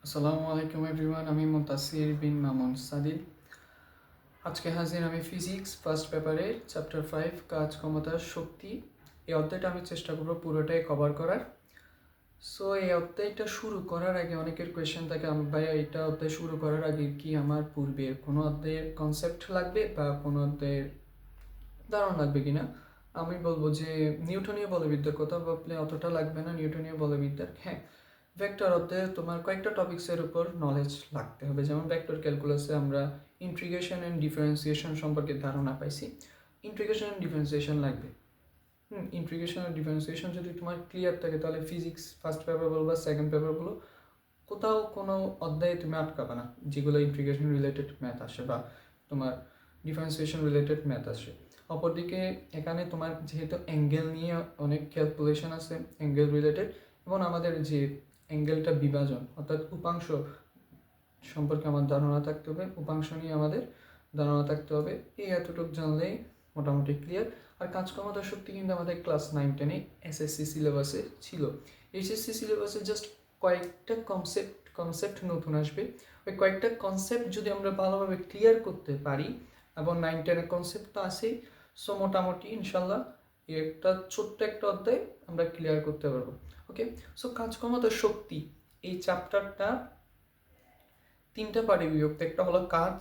আসসালামু আলাইকুম এভরিওয়ান, আমি মুতাসির বিন মামুন সাদিদ। আজকে হাজির আমি ফিজিক্স ফার্স্ট পেপারের চ্যাপ্টার 5 কাজ ক্ষমতা শক্তি। এই অধ্যায়টা আমি চেষ্টা করবো পুরোটাই কভার করার। সো এই অধ্যায়টা শুরু করার আগে অনেকের কোয়েশ্চেন থাকে, আমি ভাইয়া এটা অধ্যায় শুরু করার আগে কি আমার পূর্বের কোনো অধ্যায়ের কনসেপ্ট লাগবে বা কোনো অধ্যায়ের ধারণা লাগবে কিনা। আমি বলবো যে নিউটনীয় বলবিদ্যার কথা ভাবলে অতটা লাগবে না। নিউটনীয় বলবিদ্যার হ্যাঁ, ভেক্টর অধ্যায়ে তোমার কয়েকটা টপিক্সের উপর নলেজ লাগতে হবে। যেমন ভেক্টর ক্যালকুলাসে আমরা ইন্টিগ্রেশন অ্যান্ড ডিফারেন্সিয়েশন সম্পর্কে ধারণা পাইছি। ইন্টিগ্রেশন অ্যান্ড ডিফারেন্সিয়েশন লাগবে। ইন্টিগ্রেশন অ্যান্ড ডিফারেন্সিয়েশন যদি তোমার ক্লিয়ার থাকে তাহলে ফিজিক্স ফার্স্ট পেপার বলো বা সেকেন্ড পেপার বলো, কোথাও কোনো অধ্যায়ে তুমি আটকাবে না যেগুলো ইন্টিগ্রেশন রিলেটেড ম্যাথ আসে বা তোমার ডিফারেন্সিয়েশন রিলেটেড ম্যাথ আসে। অপরদিকে এখানে তোমার যেহেতু অ্যাঙ্গেল নিয়ে অনেক ক্যালকুলেশন আছে অ্যাঙ্গেল রিলেটেড, এবং আমাদের যে অ্যাঙ্গেলটা বিভাজন অর্থাৎ উপাংশ সম্পর্কে আমার ধারণা থাকতে হবে, উপাংশ নিয়ে আমাদের ধারণা থাকতে হবে। এই এতটুকু জানলেই মোটামুটি ক্লিয়ার। আর কাজ ক্ষমতা শক্তি কিন্তু আমাদের ক্লাস 9-10-এ এসএসসি সিলেবাসে ছিল। এইচএসসি সিলেবাসে জাস্ট কয়েকটা কনসেপ্ট নতুন আসবে। ওই কয়েকটা কনসেপ্ট যদি আমরা ভালোভাবে ক্লিয়ার করতে পারি, এবং 9-10-এর কনসেপ্ট তো আছেই, সো মোটামুটি ইনশাল্লাহ একটা ছোট্ট একটা অধ্যায় আমরা ক্লিয়ার করতে পারবো। ওকে, সো কাজ ক্ষমতা শক্তি এই চ্যাপ্টারটা তিনটা পার্টে বিভক্ত। একটা হলো কাজ,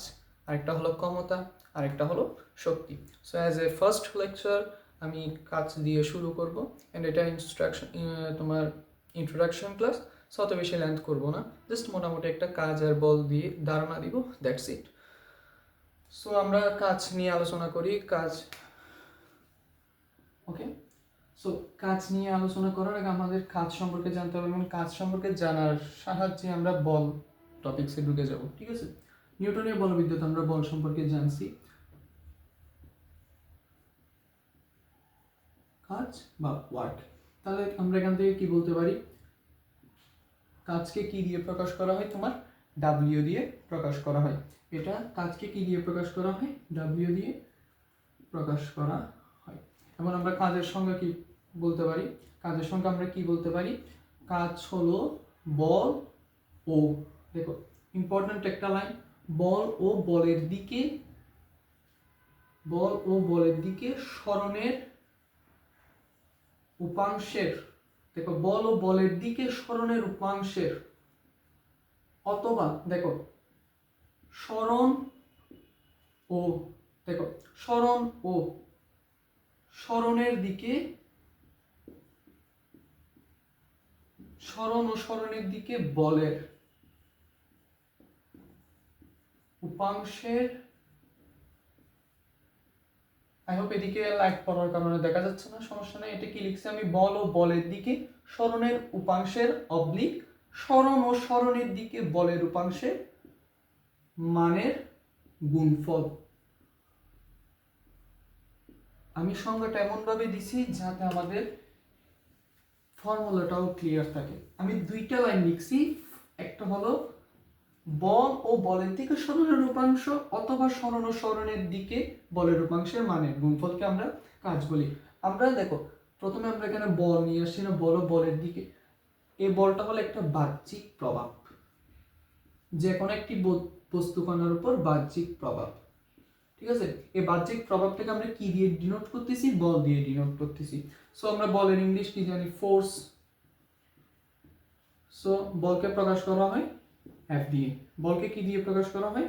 আরেকটা হলো ক্ষমতা, আরেকটা হলো শক্তি। So as a first lecture আমি কাজ দিয়ে শুরু করব, অ্যান্ড এটা তোমার ইন্ট্রোডাকশন ক্লাস। সো অত বেশি লেন্থ করবো না, জাস্ট মোটামুটি একটা কাজ আর বল দিয়ে ধারণা দিব, দ্যাটস ইট। সো আমরা কাজ নিয়ে আলোচনা করি। ওকে, সো কাজ নিয়ে আলোচনা করার আগে আমাদের কাজ সম্পর্কে জানতে হবে, এবং কাজ সম্পর্কে জানার সাহায্যে আমরা বল টপিক্সে ঢুকে যাব। ঠিক আছে, নিউটনীয় বলবিদ্যাতে আমরা বল সম্পর্কে জানছি, কাজ বা ওয়ার্ক। তাহলে আমরা এখান থেকে কি বলতে পারি, কাজকে কি দিয়ে প্রকাশ করা হয়, তোমার ডাব্লিউ দিয়ে প্রকাশ করা হয়। এটা কাজকে কি দিয়ে প্রকাশ করা হয়, ডাব্লিউ দিয়ে প্রকাশ করা হয়। এবং আমরা কাজের সংজ্ঞা কি বলতে পারি, কাজের সংজ্ঞা আমরা কি বলতে পারি, কাজ হলো বল ও, দেখো ইম্পর্ট্যান্ট একটা লাইন, বল ও বলের দিকে সরণের উপাংশের, দেখো বল ও বলের দিকে সরণের উপাংশের, অথবা দেখো সরণ ও, দেখো সরণ ও সরণের দিকে, সরণ ও সরণের দিকে বলের উপাংশের, আই হোপ এদিকে লাইট পড়ার কারণে দেখা যাচ্ছে না, সমস্যা নেই। এটা কি লিখছি আমি, বল ও বলের দিকে সরণের উপাংশের অবলিক সরণ ও সরণের দিকে বলের উপাংশের মানের গুণফল। আমি সংজ্ঞাটা এমন ভাবে দিছি যাতে আমাদের ফর্মুলাটাও ক্লিয়ার থাকে। আমি দুইটা লাইন লিখছি, একটা হলো বল ও বলের দিকে সরণের উপাংশ অথবা সরণ ও সরণের দিকে বলের উপাংশের মানের গুণফলকে আমরা কাজ বলি। আমরা দেখো প্রথমে আমরা এখানে বল নিয়ে আসছি না, বল ও বলের দিকে। এই বলটা হলো একটা বাহ্যিক প্রভাব, যে কোনো একটি বস্তুকণার উপর বাহ্যিক প্রভাব। ঠিক আছে, এই বাহ্যিক প্রভাবটাকে আমরা কি দিয়ে ডিনোট করতেছি, বল দিয়ে ডিনোট করতেছি। সো আমরা বলের ইংলিশ কি জানি, ফোর্স। সো বলকে প্রকাশ করা হয় এফ দিয়ে। বলকে কি দিয়ে প্রকাশ করা হয়,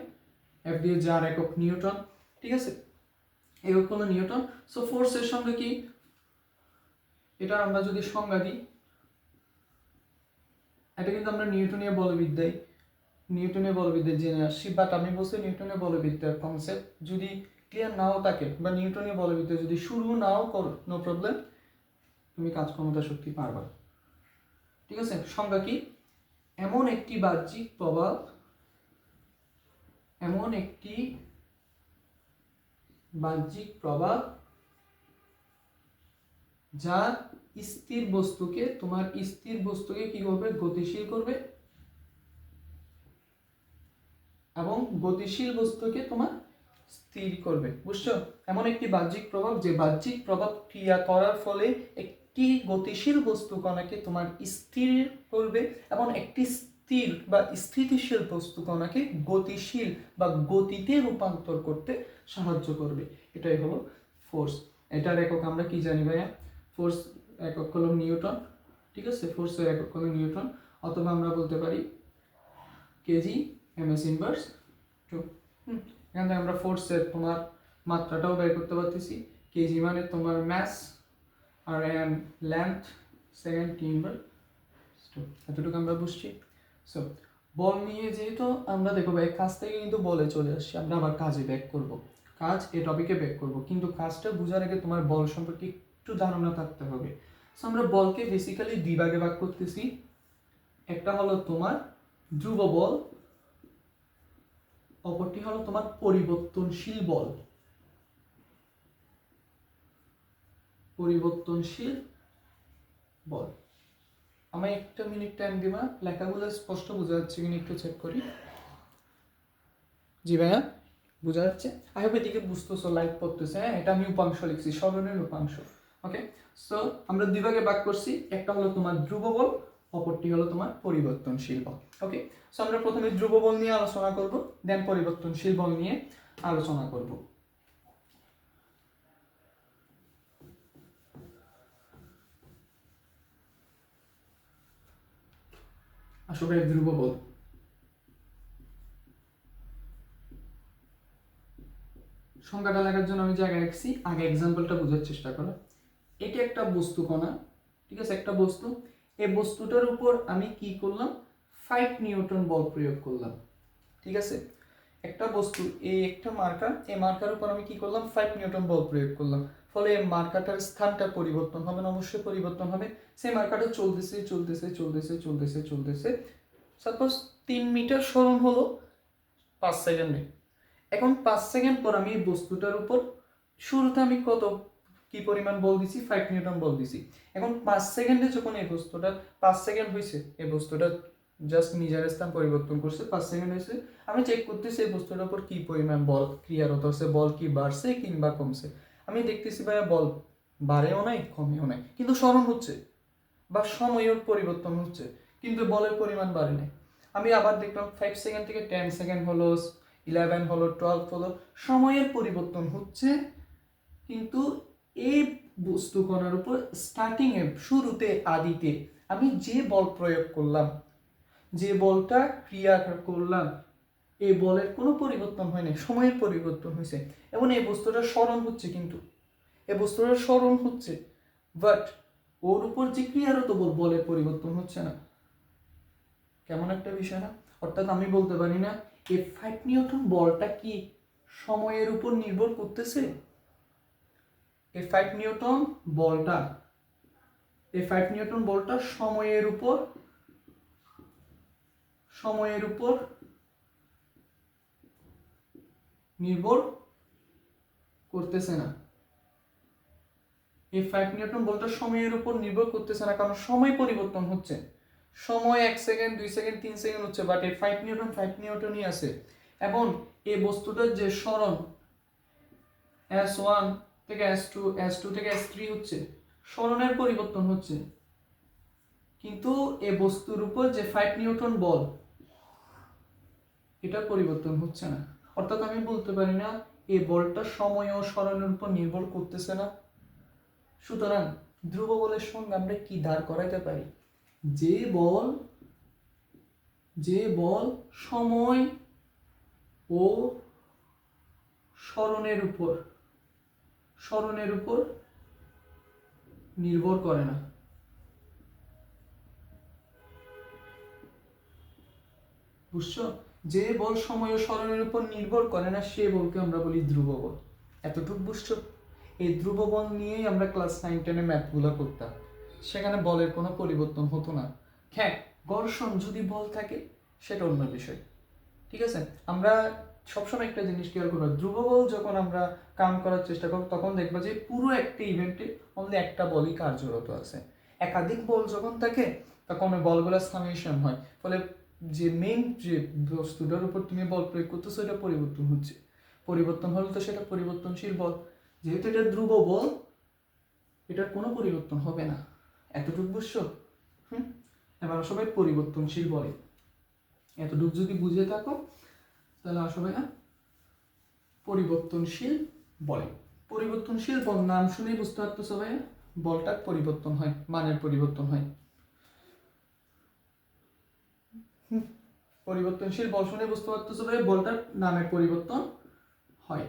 এফ দিয়ে, যার একক নিউটন। ঠিক আছে, একক হলো নিউটন। সো ফোর্সের সঙ্গে কি, এটা আমরা যদি সংজ্ঞা দিই, এটা কিন্তু আমরা নিউটনীয় বলবিদ্যায় জেনে আসছি, বাট আমি বলছি নিউটনীয় বলবিদ্যার কনসেপ্ট যদি ক্লিয়ার নাও থাকে বা নিউটনীয় বলবিদ্যা যদি শুরু নাও করো, নো প্রবলেম, তুমি কাজ ক্ষমতা শক্তি পারবা। ঠিক আছে, সংজ্ঞা কি, এমন একটি বাহ্যিক প্রভাব, যা স্থির বস্তুকে কি করবে, গতিশীল করবে, এবং গতিশীল বস্তুকে তোমার স্থির করবে। বুঝছো, এমন একটি বাহ্যিক প্রভাব, যে বাহ্যিক প্রভাব ক্রিয়া করার ফলে একটি গতিশীল বস্তু কণাকে তোমার স্থির করবে, এবং একটি স্থির বা স্থিতিশীল বস্তু কণাকে গতিশীল বা গতিতে রূপান্তর করতে সাহায্য করবে। এটাই হলো ফোর্স। এটার একক আমরা কি জানি ভাইয়া? ফোর্স একক হলো নিউটন, ঠিক আছে? ফোর্সের একক হলো নিউটন, অথবা আমরা বলতে পারি কেজি এমএস ইনভার্স 2। এখান থেকে আমরা ফোর্সের তোমার মাত্রাটাও বের করতে পারতেছি। কেজি মানে তোমার ম্যাস, আর M length, second T inverse 2। এতটুকু আমরা বুঝছি। সো বল নিয়ে যেহেতু আমরা দেখো ভাই কাজ থেকে কিন্তু বলে চলে আসছি, আমরা আবার কাজে ব্যাক করব, কাজ এই টপিকে ব্যাক করব, কিন্তু কাজটা বোঝার আগে তোমার বল সম্পর্কে একটু ধারণা থাকতে হবে। সো আমরা বলকে বেসিক্যালি দুই ভাগে ভাগ করতেছি। একটা হলো তোমার ধ্রুব বল, অপরটি হলো তোমার পরিবর্তনশীল বল। পরিবর্তনশীল বল। আমি একটা মিনিট টাইম দিবা, লেখাগুলো স্পষ্ট বোঝা যাচ্ছে কিনা একটু চেক করি। জি ভাইয়া বোঝা যাচ্ছে? আই হোপ এদিকে বুঝতেছো, লাইক পড়তেছে। হ্যাঁ, এটা আমি উপাংশ লিখছি, স্মরণের উপাংশ। ওকে, সো আমরা দুই ভাগে ভাগ করছি, একটা হলো তোমার ধ্রুব বল, অপরটি হলো তোমার পরিবর্তনশীল বল। ওকে, সো আমরা প্রথমে ধ্রুব বল নিয়ে আলোচনা করব, দেন পরিবর্তনশীল বল নিয়ে আলোচনা করব। আসলে ধ্রুব বল সংজ্ঞাটা লেখার জন্য আমি জায়গায় রাখছি, আগে এক্সাম্পলটা বোঝার চেষ্টা করো। এটি একটা বস্তু কণা, ঠিক আছে? একটা বস্তু, এই বস্তুটার উপর আমি কি করলাম? 5 নিউটন বল প্রয়োগ করলাম, ঠিক আছে? একটা বস্তু, এই একটা মার্কার, এই মার্কার উপর আমি কি করলাম? 5 নিউটন বল প্রয়োগ করলাম। ফলে এই মার্কারটার স্থানটা পরিবর্তন হবে না? অবশ্যই পরিবর্তন হবে। সেই মার্কারটা চলতেছে চলতেছে চলতেছে চলতেছে চলতেছে, সাপোজ 3 মিটার সরণ হলো 5 সেকেন্ডে। এখন 5 সেকেন্ড পর আমি এই বস্তুটার উপর শুরুতে আমি কত কি পরিমাণ বল দিছি? 5 নিউটন বল দিছি। এখন 5 সেকেন্ডে যখন এই বস্তুটা 5 সেকেন্ড হয়েছে, এই বস্তুটা জাস্ট নিজের স্থান পরিবর্তন করছে, 5 সেকেন্ড হয়েছে, আমি চেক করতেছি এই বস্তুটার উপর কি পরিমাণ বল ক্রিয়ারত হচ্ছে, বল কি বাড়ছে কিংবা কমছে। আমি দেখতেছি ভাইয়া বল বাড়েও নাই কমেও নাই, কিন্তু সরণ হচ্ছে বা সময়ের পরিবর্তন হচ্ছে, কিন্তু বলের পরিমাণ বাড়ে নাই। আমি আবার দেখলাম 5 সেকেন্ড থেকে 10 সেকেন্ড হলো, 11 হলো, 12 হলো, সময়ের পরিবর্তন হচ্ছে, কিন্তু এই বস্তু কণার উপর স্টার্টিং এ, শুরুতে, আদিতে আমি যে বল প্রয়োগ করলাম, যে বলটা ক্রিয়া করলাম, এই বলের কোনো পরিবর্তন হয়নি, সময়ের পরিবর্তন হয়েছে। এবং এই বস্তুটা স্মরণ হচ্ছে, কিন্তু এই বস্তুটা স্মরণ হচ্ছে, বাট ওর উপর যে ক্রিয়ারত বল, বলের পরিবর্তন হচ্ছে না। কেমন একটা বিষয় না? অর্থাৎ আমি বলতে পারি না এই 5 নিউটন বলটা কি সময়ের উপর নির্ভর করতেছে? এই 5 নিউটন বলটা, এই 5 নিউটন বলটা সময়ের উপর নির্ভর করতেছে না। এই 5 নিউটন বলটা সময়ের উপর নির্ভর করতেছে না, কারণ সময় পরিবর্তন হচ্ছে। সময় 1 সেকেন্ড, 2 সেকেন্ড, 3 সেকেন্ড হচ্ছে, বাট এই 5 নিউটনই আছে। এবং এই বস্তুটার যে সরণ S1 থেকে S2, S2 থেকে S3 হচ্ছে, সরণের পরিবর্তন হচ্ছে, কিন্তু এই বস্তুর উপর যে 5 নিউটন বল, এটার পরিবর্তন হচ্ছে না। অর্থাৎ আমি বলতে পারি না এই বলটা সময় ও সরণের উপর নির্ভর করতেছে না। সুতরাং ধ্রুব বলের সঙ্গে আমরা কি দাঁড় করাইতে পারি? যে বল সময় ও সরণের উপর নির্ভর করে না। বুঝছো? যে বল সময় ও সরণের উপর নির্ভর করে না, সে বলকে আমরা বলি ধ্রুব বল। এতটুকু বুঝছো? এই ধ্রুব বল নিয়েই আমরা ক্লাস 9-10 ম্যাথগুলো করতাম। সেখানে বলের কোনো পরিবর্তন হতো না। হ্যাঁ, ঘর্ষণ যদি বল থাকে সেটা অন্য বিষয়, ঠিক আছে? আমরা সবসময় একটা জিনিস খেয়াল করবো, ধ্রুব বল যখন আমরা কাউন্ট করার চেষ্টা করবো, তখন দেখবো যে পুরো একটা ইভেন্টে অনলি একটা বলই কার্যরত আছে। একাধিক বল যখন থাকে তখন ওই বলগুলো সামেশন হয়, ফলে যে মেইন যে বস্তুটার উপর তুমি বল প্রয়োগ করতেছো এটা পরিবর্তন হচ্ছে। পরিবর্তন হলে তো সেটা পরিবর্তনশীল বল। যেহেতু এটা ধ্রুব বল, এটার কোনো পরিবর্তন হবে না। এতটুকু বুঝছো? এবার সবাই পরিবর্তনশীল বলে। এতটুকু যদি বুঝে থাকো তাহলে আসবে না পরিবর্তনশীল বলে। পরিবর্তনশীল বল নাম শুনেই বুঝতে পারতেছো ভাইয়া, বলটার পরিবর্তন হয়, মানের পরিবর্তন হয়। পরিবর্তনশীল বল শুনে বুঝতে পারতেছো ভাইয়া, বলটার নামের পরিবর্তন হয়,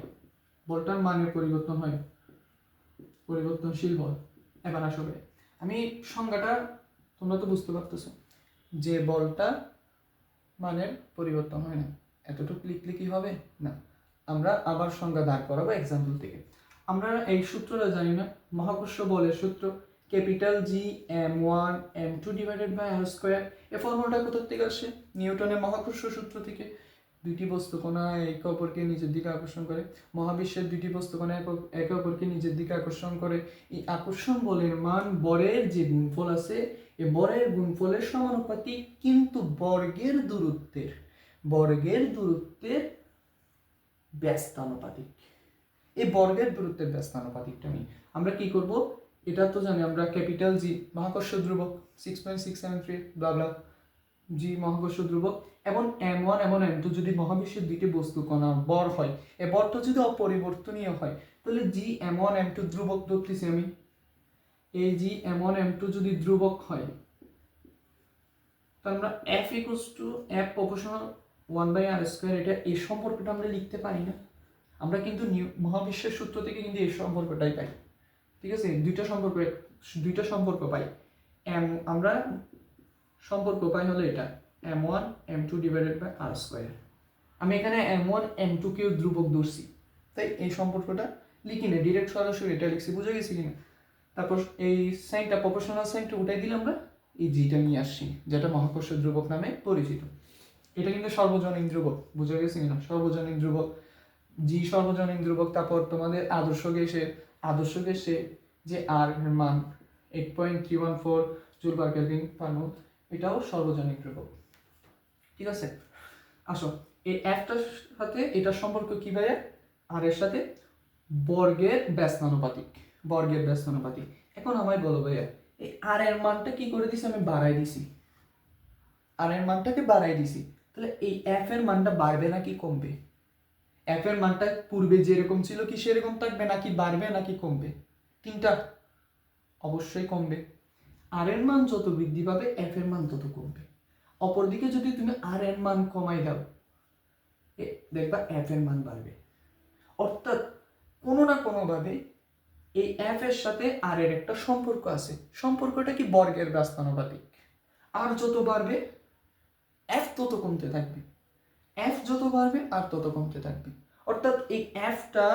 বলটার মানের পরিবর্তন হয়, পরিবর্তনশীল বল। এবার আসবে আমি সংজ্ঞাটা, তোমরা তো বুঝতে পারতেছো যে বলটা মানের পরিবর্তন হয় না, এতটুকু লিখলে কি হবে না। আমরা আবার সংজ্ঞা দাঁড় করাবো এক্সাম্পল থেকে। আমরা এই সূত্রটা জানি না, মহাকর্ষ বলের সূত্র capital G m1 m2 divided by r square. এই ফর্মুলাটা কোথা থেকে আসে? নিউটনের মহাকর্ষ সূত্র থেকে। দুইটি বস্তুকণা একে অপরকে নিজের দিকে আকর্ষণ করে, মহাবিশ্বের দুইটি বস্তুকণা একে অপরকে নিজের দিকে আকর্ষণ করে। এই আকর্ষণ বলের মান বরের যে গুণফল আছে, এই বরের গুণফলের সমানুপাতিক, কিন্তু বর্গের দূরত্বের ব্যস্তানুপাতিক। এই বর্গের দূরত্বের ব্যস্তানুপাতিকটা নিয়ে আমরা কি করব, এটা তো জানি আমরা ক্যাপিটাল জি মহাকর্ষ ধ্রুবক 6.673 ব্লা ব্লা, জি মহাকর্ষ ধ্রুবক, এবং m1 এবং m2 যদি মহাবিশ্বের দুইটি বস্তু কণা বর হয়, এই বরটা যদি অপরিবর্তনীয় হয় তাহলে জি m1 m2 ধ্রুবক ধরতেছি আমি। এই জি m1 m2 যদি ধ্রুবক হয় তাহলে আমরা f প্রপোর্শনাল 1/r স্কয়ার, এটা এই সম্পর্কটা আমরা লিখতে পারি না? আমরা কিন্তু মহাবিশ্বের সূত্র থেকে কিন্তু এই সম্পর্কটাই পাই, ঠিক আছে? দুইটা সম্পর্ক পাই। আমরা সম্পর্ক পাই হলো এটা m1 m2 divided by r square. আমি এখানে m1 m2 কেও ধ্রুবক ধরছি, তাই এই সম্পর্কটা লিখি না, ডিরেক্ট সরাসরি এটা লিখছি, বুঝে গেছি কিনা? তারপর এই সাইনটা প্রপোর্শনাল সাইনটা উঠাই দিলে আমরা এই জিটা নিয়ে আসছি, যেটা মহাকর্ষ ধ্রুবক নামে পরিচিত। এটা কিন্তু সর্বজনীন ধ্রুবক, বুঝে গেছি কিনা? সর্বজনীন ধ্রুবক, জি সর্বজনীন ধ্রুবক। তারপর তোমাদের আদর্শ গ্যাসে যে আর এর মান 8.314 জুল পার কেলভিন পার মোল, এটাও সর্বজনীন ধ্রুবক, ঠিক আছে? আসো এই একটার সাথে এটার সম্পর্ক কি ভাইয়া? আর এর সাথে বর্গের ব্যস্তানুপাতিক, এখন আমায় বলো ভাইয়া, এই আর এর মানটা কি করে দিছি? আমি বাড়াই দিছি, আর এর মানটাকে বাড়াই দিছি, তাহলে এই এফ এর মানটা বাড়বে নাকি কমবে? এফ এর মানটা পূর্বে যেরকম ছিল কি সেরকম থাকবে, নাকি বাড়বে নাকি কমবে? তিনটা, অবশ্যই কমবে। আর এর মান যত বৃদ্ধি পাবে এফ এর মান তত কমবে। অপরদিকে যদি তুমি আর এর মান কমাই দাও, দেখবা এফ এর মান বাড়বে। অর্থাৎ কোনো না কোনোভাবে এই এফ এর সাথে আর এর একটা সম্পর্ক আছে। সম্পর্কটা কি? বর্গের ব্যস্তানুপাতিক। আর যত বাড়বে এফ তত কমতে থাকবে, এফ যত বাড়বে আর তত কমতে থাকবে। অর্থাৎ এই এফটা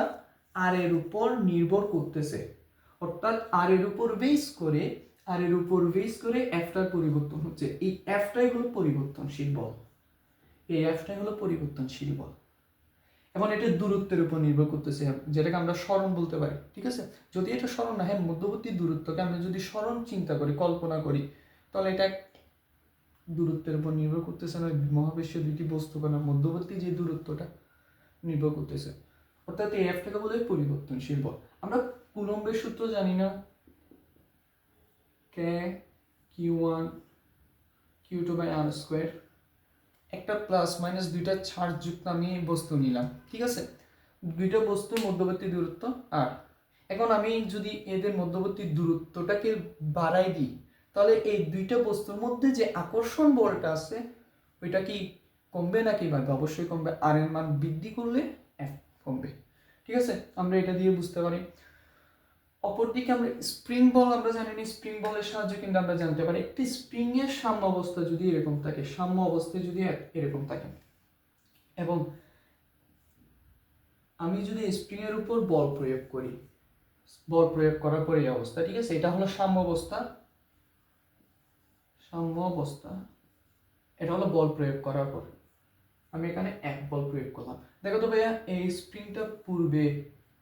আর এর উপর নির্ভর করতেছে, অর্থাৎ আর এর উপর বেস করে এফটার পরিবর্তন হচ্ছে। এই এফটাই হলো পরিবর্তনশীল বল, এবং এটা দূরত্বের উপর নির্ভর করতেছে, যেটাকে আমরা সরণ বলতে পারি, ঠিক আছে? যদি এটা সরণ না হয়, মধ্যবর্তী দূরত্বকে আমরা যদি সরণ চিন্তা করি, কল্পনা করি, তাহলে এটা দূরত্বের উপর নির্ভর করতেছে না, মহাবিশ্বের দুইটি বস্তুকণার মধ্যবর্তী যে দূরত্বটা নির্ভর করতেছে। অর্থাৎ এই এফটাকে বলে পরিবর্তনশীল বল। আমরা কুলম্বের সূত্র জানি না, K Q1 Q2 by r square, একটা প্লাস মাইনাস দুইটা চার্জ যুক্ত আমি বস্তু নিলাম, ঠিক আছে? দুইটা বস্তুর মধ্যবর্তী দূরত্ব আর, এখন আমি যদি এদের মধ্যবর্তী দূরত্বটাকে বাড়াই দিই, তাহলে এই দুইটা বস্তুর মধ্যে যে আকর্ষণ বলটা আছে ওইটা কি কমবে নাকি বাড়বে? অবশ্যই কমবে। আর এর মান বৃদ্ধি করলে এফ কমবে, ঠিক আছে? আমরা এটা দিয়ে বুঝতে পারি। অপরদিকে আমরা স্প্রিং বল আমরা জানি না, স্প্রিং বলের সাহায্যে কিন্তু আমরা জানতে পারি একটি স্প্রিং এর সাম্য অবস্থা যদি এরকম থাকে, এরকম থাকে, এবং আমি যদি স্প্রিং এর উপর বল প্রয়োগ করার পরে এই অবস্থা, ঠিক আছে? এটা হলো সাম্য অবস্থা, এটা হলো বল প্রয়োগ করার পর আমি এখানে এক বল প্রয়োগ করলাম। দেখো তো ভাইয়া, এই স্প্রিংটা পূর্বে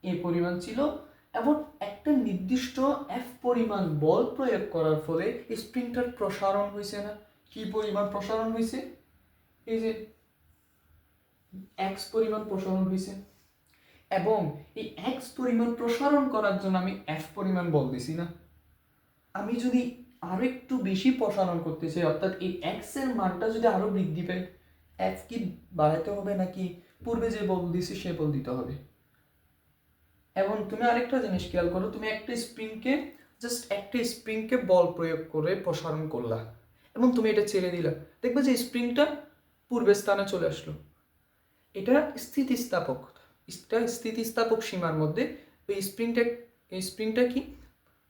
এই পরিমাণ ছিল, এবং একটা নির্দিষ্ট এফ পরিমাণ বল প্রয়োগ করার ফলে স্প্রিংটার প্রসারণ হয়েছে না? কি পরিমাণ প্রসারণ হয়েছে? এই যে এক্স পরিমাণ প্রসারণ হয়েছে, এবং এই এক্স পরিমাণ প্রসারণ করার জন্য আমি এফ পরিমাণ বল দিছি না? আমি যদি আরো একটু বেশি প্রসারণ করতে চাই, অর্থাৎ এই এক্স এর মানটা যদি আরো বৃদ্ধি পায়, এফ কি বাড়াইতে হবে নাকি পূর্বে যে বল দিছি সে বল দিতে হবে? এবং তুমি আরেকটা জিনিস খেয়াল করো, তুমি একটা স্প্রিংকে বল প্রয়োগ করে প্রসারণ করলা এবং তুমি এটা ছেড়ে দিলা, দেখবে যে স্প্রিংটা পূর্বের স্থানে চলে আসলো। এটা স্থিতিস্থাপক সীমার মধ্যে এই স্প্রিংটা কি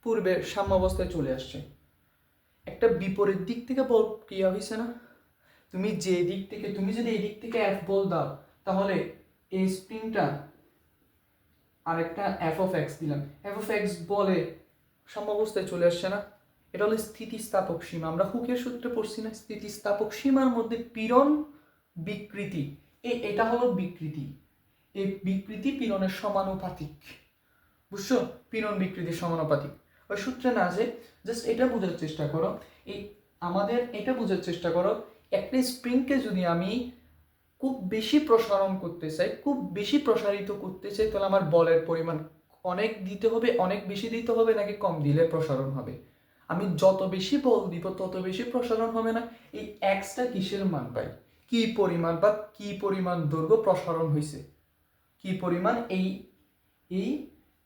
পূর্বের সাম্যাবস্থায় চলে আসছে। একটা বিপরীত দিক থেকে বল ক্রিয়া হয়েছে না? তুমি যদি এই দিক থেকে এফ বল দাও, তাহলে এই স্প্রিংটা আরেকটা এফ অফ এক্স দিলাম, এফ অফ এক্স বলে সাম্যাবস্থায় চলে আসছে না? এটা হলো স্থিতিস্থাপক সীমা। আমরা হুকের সূত্রে পড়ছি না, স্থিতিস্থাপক সীমার মধ্যে পীড়ন বিকৃতি, এটা হলো বিকৃতি। এই বিকৃতি পীড়নের সমানুপাতিক, বুঝছো? পীড়ন বিকৃতির সমানুপাতিক। ওই সূত্রে না যে জাস্ট এটা বোঝার চেষ্টা করো, এটা বোঝার চেষ্টা করো, একটা স্প্রিংকে যদি আমি খুব বেশি প্রসারণ করতে চাই, খুব বেশি প্রসারিত করতে চাই, তাহলে আমার বলের পরিমাণ অনেক বেশি দিতে হবে নাকি কম দিলে প্রসারণ হবে? আমি যত বেশি বল দিব তত বেশি প্রসারণ হবে না? এই এক্সটা কিসের মান পাই? কি পরিমাণ দৈর্ঘ্য প্রসারণ হয়েছে, কি পরিমাণ এই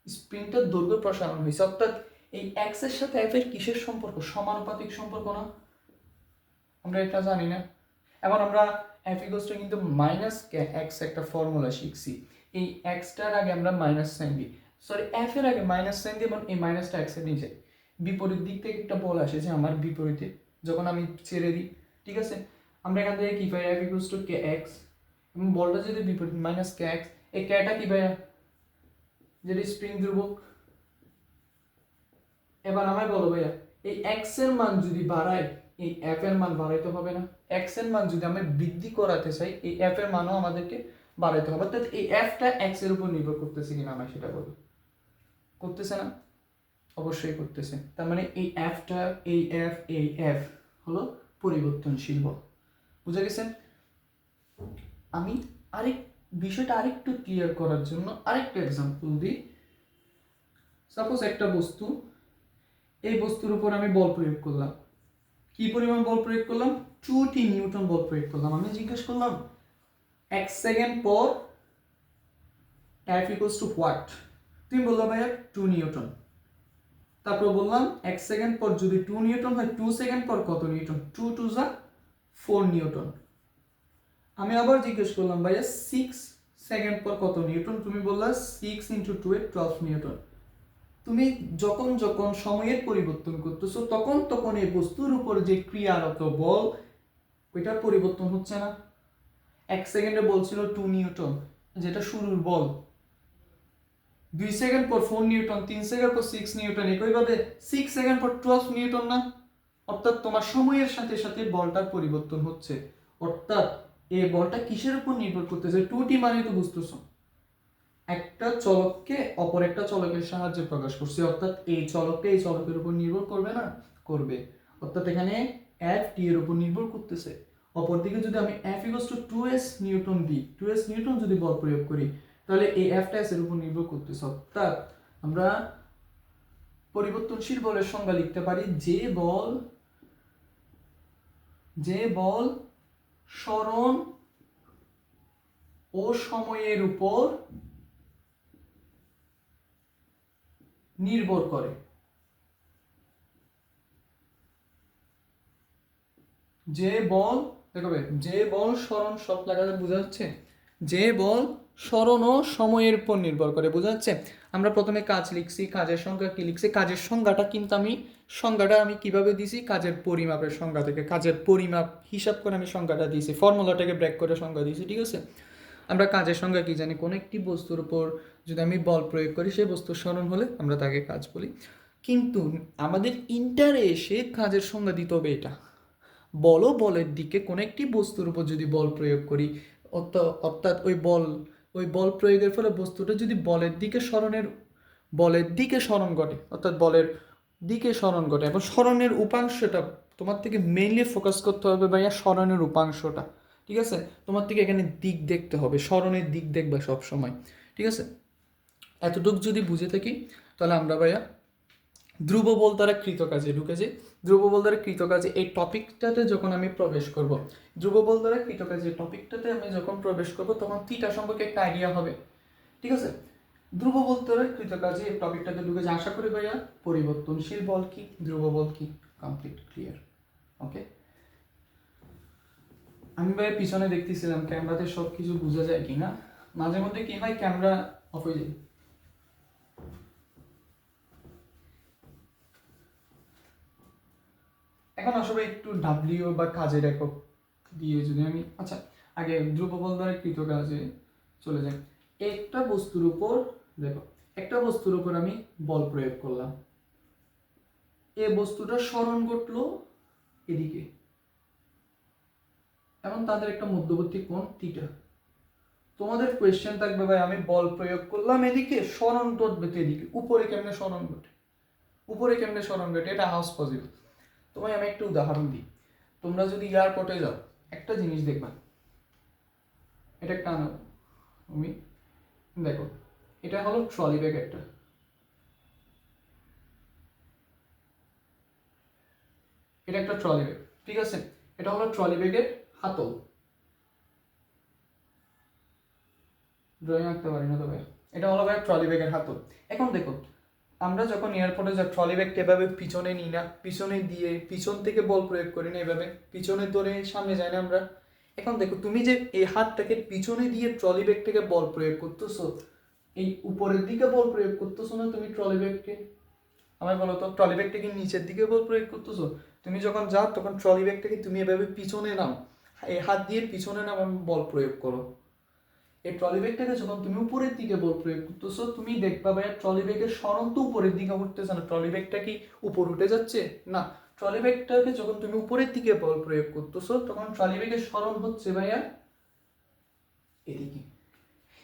স্প্রিংটার দৈর্ঘ্য প্রসারণ হয়েছে। অর্থাৎ এই এক্স এর সাথে এফ এর কিসের সম্পর্ক? সমানুপাতিক সম্পর্ক না? আমরা এটা জানি না। এখন আমরা এফ ইকুয়ালস টু কিন্তু মাইনাস এক্স একটা ফর্মুলা শিখছি। এই এক্সটার আগে আমরা মাইনাস সাইন দিই, এফ এর আগে মাইনাস সাইন দিই এবং এই মাইনাসটা এক্স এর নিচে। বিপরীত দিক থেকে একটা বল আসে যে আমার বিপরীতে, যখন আমি ছেড়ে দিই, ঠিক আছে, আমরা এখান থেকে কি পাই? F equals to K X, এবং বলটা যদি বিপরীত মাইনাস কে এক্স, এই কেটা কি পাই? যেটা স্প্রিং ধ্রুবক। এবার আমায় বলো ভাইয়া, এই এক্স এর মান যদি বাড়ায়, এই এফ এর মান বাড়াইতে হবে না? এক্স এর মান যদি আমরা বৃদ্ধি করাতে চাই, এই এফ এর মানও আমাদেরকে বাড়াইতে হবে। অর্থাৎ এই এফটা এক্স এর উপর নির্ভর করতেছে কিনা আমায় সেটা বলো। করতেছে না? অবশ্যই করতেছে। তার মানে এই এফ হলো পরিবর্তনশীল বল। বুঝে গেছেন? আমি বিষয়টা আরেকটু ক্লিয়ার করার জন্য আরেকটা এক্সাম্পল দিই। সাপোজ একটা বস্তু, এই বস্তুর উপর আমি বল প্রয়োগ করলাম। কি পরিমাণ বল প্রয়োগ করলাম? 2t নিউটন বল প্রয়োগ করলাম। আমি জিজ্ঞেস করলাম 1 সেকেন্ড পর F equals to what? তুমি বললা ভাইয়া 2 নিউটন। তারপর বললাম 1 সেকেন্ড পর যদি 2 নিউটন হয়, 2 সেকেন্ড পর কত নিউটন? 2 2 যা 4 নিউটন। আমি আবার জিজ্ঞেস করলাম ভাইয়া 6 সেকেন্ড পর কত নিউটন? তুমি বললা 6 × 2 = 12 নিউটন। তুমি যখন সময়ের পরিবর্তন করতেছো, তখন এই বস্তুর উপর যে ক্রিয়ারত বল, ওইটার পরিবর্তন হচ্ছে না? 1 সেকেন্ডে বলছিল 2 নিউটন, যেটা শুরুর বল। 2 সেকেন্ড পর 4 নিউটন, 3 সেকেন্ড পর 6 নিউটন, একইভাবে 6 সেকেন্ড পর 12 নিউটন না? অর্থাৎ তোমার সময়ের সাথে সাথে বলটার পরিবর্তন হচ্ছে। অর্থাৎ এই বলটা কিসের উপর নির্ভর করতেছে? 2t মানে তো বুঝতেছো, একটা চলককে অপর একটা চলকের সাহায্যে প্রকাশ করছে। অর্থাৎ এই চলকটা এই চলকের উপর নির্ভর করবে না? করবে। অর্থাৎ এখানে এফ টি এর উপর নির্ভর করতেছে। অপরদিকে যদি আমি F equals two 2s Newton দিই, 2s নিউটন যদি বল প্রয়োগ করি, তাহলে এই এফটা এস এর উপর নির্ভর করতেছে। অর্থাৎ আমরা পরিবর্তনশীল বলের সংজ্ঞা লিখতে পারি, যে বল সরণ ও সময়ের উপর নির্ভর করে। যে বল, দেখো যে বল সরণ, সব লাগাতে বোঝা যাচ্ছে? যে বল সরণ ও সময়ের উপর নির্ভর করে, বোঝা যাচ্ছে? আমরা প্রথমে কাজ লিখছি, কাজের সংজ্ঞা কি লিখছি? কাজের সংজ্ঞাটা কিন্তু আমি কিভাবে দিছি? কাজের পরিমাপের সংজ্ঞা থেকে, কাজের পরিমাপ হিসাব করে আমি সংজ্ঞাটা দিয়েছি, ফর্মুলাটাকে ব্রেক করে সংজ্ঞা দিয়েছি, ঠিক আছে? আমরা কাজের সংজ্ঞা কি জানি? কোনো একটি বস্তুর উপর যদি আমি বল প্রয়োগ করি, সেই বস্তুর সরণ হলে আমরা তাকে কাজ বলি। কিন্তু আমাদের ইন্টারে এসে কাজের সংজ্ঞা দিতে হবে এটা। বলের দিকে কোনো একটি বস্তুর উপর যদি বল প্রয়োগ করি, অর্থাৎ ওই বল প্রয়োগের ফলে বস্তুটা যদি বলের দিকে স্মরণ ঘটে, অর্থাৎ বলের দিকে স্মরণ ঘটে, এবং স্মরণের উপাংশটা তোমার থেকে মেইনলি ফোকাস করতে হবে ভাইয়া, স্মরণের উপাংশটা, ঠিক আছে? তোমার থেকে এখানে দিক দেখতে হবে, স্মরণের দিক দেখবে সব সময়, ঠিক আছে? এতটুকু যদি বুঝে থাকি, তাহলে আমরা ভাইয়া ধ্রুব বল দ্বারা কৃতকাজে ঢুকেছে। ধ্রুব বল দ্বারা কৃতকাজে এই টপিকটাতে যখন আমি প্রবেশ করব, ধ্রুব বল দ্বারা কৃতকাজে টপিকটাতে আমি যখন প্রবেশ করব তখন থিটা সম্পর্কে একটা আইডিয়া হবে। ঠিক আছে, ধ্রুব বল দ্বারা কৃতকাজে এই টপিকটাতে ঢুকেছে। আশা করি ভাইয়া পরিবর্তনশীল বল কি, ধ্রুব বল কি, কমপ্লিট ক্লিয়ার। ওকে, আমি ভাই পিছনে দেখতেছিলাম ক্যামেরাতে সব কিছু বোঝা যায় কিনা। মাঝে মধ্যে কি হয়, ক্যামেরা অফ হয়ে যায়। এখন আসলে একটু ডাব্লিউ বা কাজের একক দিয়ে যদি আমি আচ্ছা আগে ধ্রুব বল দ্বারা কৃতকাজে চলে যাই। একটা বস্তুর উপর দেখো, একটা বস্তুর উপর আমি বল প্রয়োগ করলাম, এই বস্তুটা সরণ ঘটলো এদিকে, এবং তাদের একটা মধ্যবর্তী কোণ থিটা। তোমাদের কোয়েশ্চেন থাকবে ভাই আমি বল প্রয়োগ করলাম এদিকে, সরণ ঘটবে তো এদিকে, উপরে কেমনে সরণ ঘটে, উপরে কেমনে সরণ ঘটে, এটা হাউস পসিবল। তোমায় আমি একটা উদাহরণ দিই। তোমরা যদি এয়ারপোর্টে যাও একটা জিনিস দেখবা, এটা একটা তুমি দেখো, এটা হলো ট্রলি ব্যাগ একটা, এটা একটা ট্রলি ব্যাগ, ঠিক আছে, এটা হলো ট্রলি ব্যাগের হাতল। ড্রয়িং আঁকতে পারি না তবে, এটা হলো ভাই ট্রলি ব্যাগের হাতল। এখন দেখো, আমরা যখন এয়ারপোর্টে যাই ট্রলি ব্যাগটা এভাবে পিছনে নিই না, পিছনে দিয়ে পিছন থেকে বল প্রয়োগ করি না, এভাবে পিছনে ধরে সামনে যাই না আমরা। এখন দেখো তুমি যে এই হাতটাকে পিছনে দিয়ে ট্রলি ব্যাগটাকে বল প্রয়োগ করতেছো, এই উপরের দিকে বল প্রয়োগ করতেছো না তুমি ট্রলি ব্যাগকে, আমায় বলো তো ট্রলি ব্যাগটাকে নিচের দিকে বল প্রয়োগ করতেছো? তুমি যখন যাও তখন ট্রলি ব্যাগটাকে তুমি এভাবে পিছনে নাও, এই হাত দিয়ে পিছনে নাও এবং বল প্রয়োগ করো। এই ট্রলি ব্যাগটাকে যখন তুমি উপরের দিকে বল প্রয়োগ করতেছো, তুমি দেখবা ভাইয়া ট্রলি ব্যাগের সরণ তো উপরের দিকে উঠতেছে না, ট্রলি ব্যাগটা কি উপর উঠে যাচ্ছে না, ট্রলি ব্যাগটাকে যখন তুমি উপরের দিকে বল প্রয়োগ করতেছো তখন ট্রলি ব্যাগের সরণ হচ্ছে ভাইয়া এদিকে।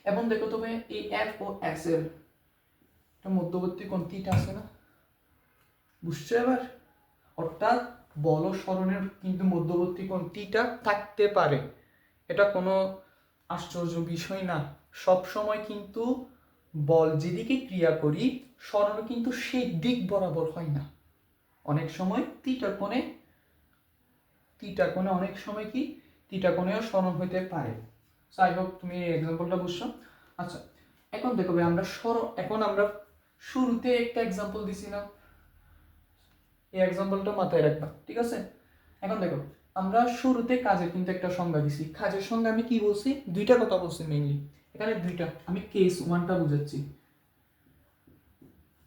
এবং দেখো তো ভাইয়া এই এফ ও এস এর একটা মধ্যবর্তী কোণ থিটা আছে না, বুঝছো এবার? অর্থাৎ বল ও সরণের কিন্তু মধ্যবর্তী কোণ থিটা থাকতে পারে, এটা কোনো আশ্চর্য বিষয় না। সব সময় কিন্তু বল যেদিকে ক্রিয়া করি সরণ কিন্তু সেই দিক বরাবর হয় না, অনেক সময় থিটা কোণে অনেক সময় কি থিটা কোণেও সরণ হইতে পারে। আই হোপ তুমি এই এক্সাম্পলটা বুঝছো। আচ্ছা, এখন দেখো ভাই আমরা এখন আমরা শুরুতে একটা এক্সাম্পল দিছিলাম, এই এক্সাম্পলটা মাথায় রাখবা, ঠিক আছে? এখন দেখো আমরা শুরুতে কাজের কিন্তু একটা সংজ্ঞা দিছি, কাজের সংজ্ঞা আমি কি বলছি, দুইটা কথা বলছি মেইনলি, এখানে দুইটা, আমি কেস ওয়ানটা বুঝাচ্ছি,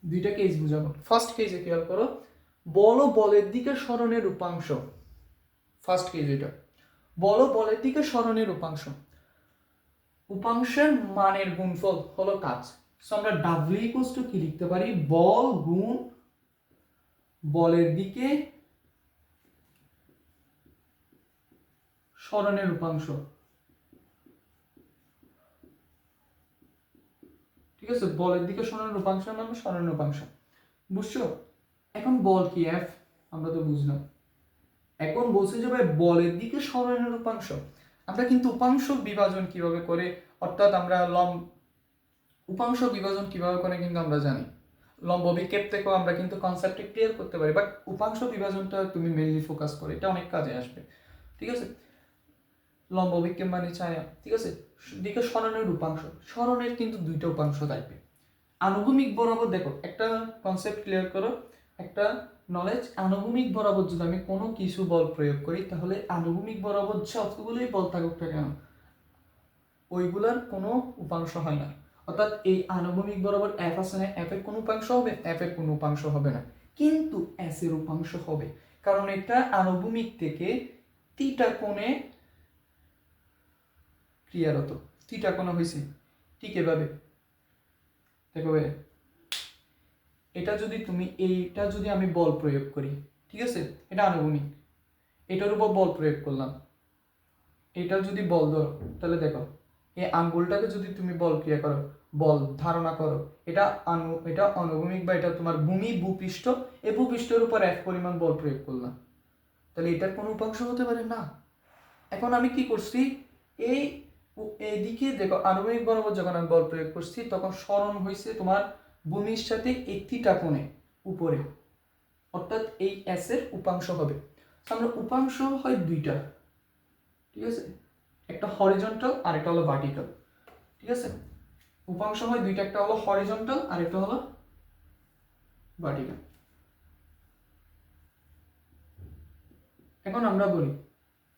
দুইটা কেস বুঝাবো। ফার্স্ট কেসে খেয়াল করো, বল ও বলের দিকে সরণের উপাংশ, ফার্স্ট কেস এটা, বল ও বলের দিকে সরণের উপাংশ, উপাংশের মানের গুণফল হলো কাজ। সো আমরা ডাব্লিউ ইকুয়ালস টু কি লিখতে পারি, বল গুণ বলের দিকে সরণের উপাংশ, ঠিক আছে, বলের দিকে সরণের উপাংশ মানে সরণের উপাংশ, বুঝছো? এখন বল কি এফ, আমরা তো বুঝলাম। এখন বলছে যে ভাই বলের দিকে সরণের উপাংশ, আমরা কিন্তু উপাংশ বিভাজন কিভাবে করে, অর্থাৎ আমরা উপাংশ বিভাজন কিভাবে করে কিন্তু আমরা জানি, লম্ব বিক্ষেপ থেকেও আমরা কিন্তু কনসেপ্টে ক্লিয়ার করতে পারি, বাট উপাংশ বিভাজনটা তুমি মেইনলি ফোকাস করে, এটা অনেক কাজে আসবে, ঠিক আছে? লম্ব বিক্ষেপ মানে ছায়া, ঠিক আছে, দিকে সরণের উপাংশ, সরণের কিন্তু দুইটা উপাংশ থাকবে। আনুভূমিক বরাবর দেখো একটা কনসেপ্ট ক্লিয়ার করো, একটা নলেজ, আনুভূমিক বরাবর যদি আমি কোনো কিছু বল প্রয়োগ করি তাহলে আনুভূমিক বরাবর যতগুলোই বল থাকুক না কেন ওইগুলার কোনো উপাংশ হয় না, অর্থাৎ এই আনুভূমিক বরাবর এফ আছে না, এফ এর কোনো উপাংশ হবে, এফ এর কোনো উপাংশ হবে না, কিন্তু এস এর উপাংশ হবে, কারণ এটা আনুভূমিক থেকে থিটা কোণে ক্রিয়ারত, থিটা কোণে হয়েছে, ঠিক এভাবে দেখো এটা যদি তুমি এইটা যদি আমি বল প্রয়োগ করি, ঠিক আছে, এটা আনুভূমিক, এটার উপর বল প্রয়োগ করলাম, এটা যদি বল ধরো তাহলে দেখো এই আঙ্গুলটাকে যদি তুমি বল ক্রিয়া করো, বল ধারণা করো, এটা অনুভূমিক বা এটা তোমার ভূপৃষ্ঠ, এই ভূপৃষ্ঠের উপর এক পরিমাণ বল প্রয়োগ করলাম, তাহলে এটার কোনো উপাংশ হতে পারে না। এখন আমি কি করছি, এইদিকে দেখো আনুভূমিক বরাবর যখন আমি বল প্রয়োগ করছি তখন সরণ হয়েছে তোমার ভূমির সাথে এই থিটা কোণে, উপরে, অর্থাৎ এই এস এর উপাংশ হবে। আমরা উপাংশ হয় দুইটা, ঠিক আছে, একটা হরিজন্টাল আর একটা হলো ভার্টিক্যাল, ঠিক আছে। উপাংশ হয় দুইটা, একটা হলো হরিজন্টাল আর একটা হলো ভার্টিক্যাল। এখন আমরা বলি,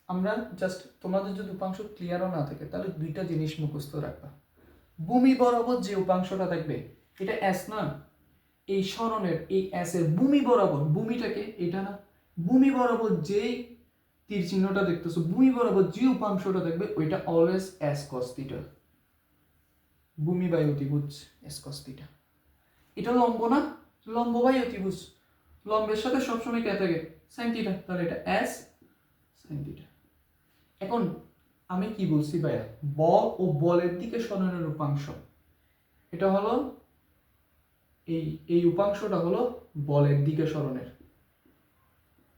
আমরা জাস্ট তোমাদের যদি উপাংশ ক্লিয়ারও না থাকে তাহলে দুইটা জিনিস মুখস্থ রাখবা। ভূমি বরাবর যে উপাংশটা থাকবে এটা এস না, এই সরণের এই এস এর ভূমি বরাবর, ভূমিটাকে এটা না, ভূমি বরাবর যেই তীর চিহ্নটা দেখতেছো, ভূমি বরাবর যে উপাংশটা থাকবে ওইটা অলওয়েজ এস কস থিটা, ভূমি বাই অতিভুজ এস কস থিটা। এটা লম্ব না, লম্ব বাই অতিভুজ, লম্বের সাথে সবসময় কে থাকে, সাইন থিটা, তাহলে এটা এস সাইন থিটা। এখন আমি কি বলছি ভাইয়া, বল ও বলের দিকে সরণের উপাংশ, এটা হলো এই উপাংশটা হলো বলের দিকে সরণের,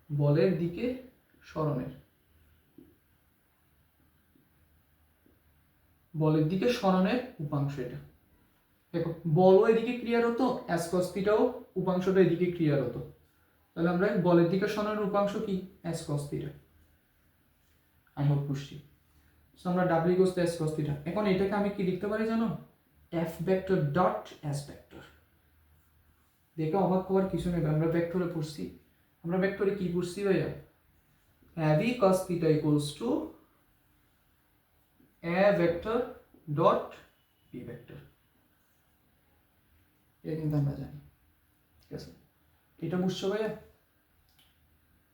বলের দিকে সরণের, বলের দিকে সরণের উপাংশ। এটা দেখো বলও এদিকে ক্রিয়ার হতো, এস কস থিটাও উপাংশটা এদিকে ক্রিয়ার হতো, তাহলে আমরা বলের দিকে সরণের উপাংশ কি, S cos theta. I hope বুঝছি। সো আমরা W equals to S cos theta. এখন এটাকে আমি কি লিখতে পারি জানো, F vector dot S vector. দেখে অবাক হওয়ার কিছু নেই, আমরা ভেক্টরে পড়ছি, আমরা ভেক্টরে কি পড়ছি ভাইয়া, V cos theta equals to A vector dot B vector, এটা কিন্তু আমরা জানি, ঠিক আছে। এটা বুঝছো ভাইয়া,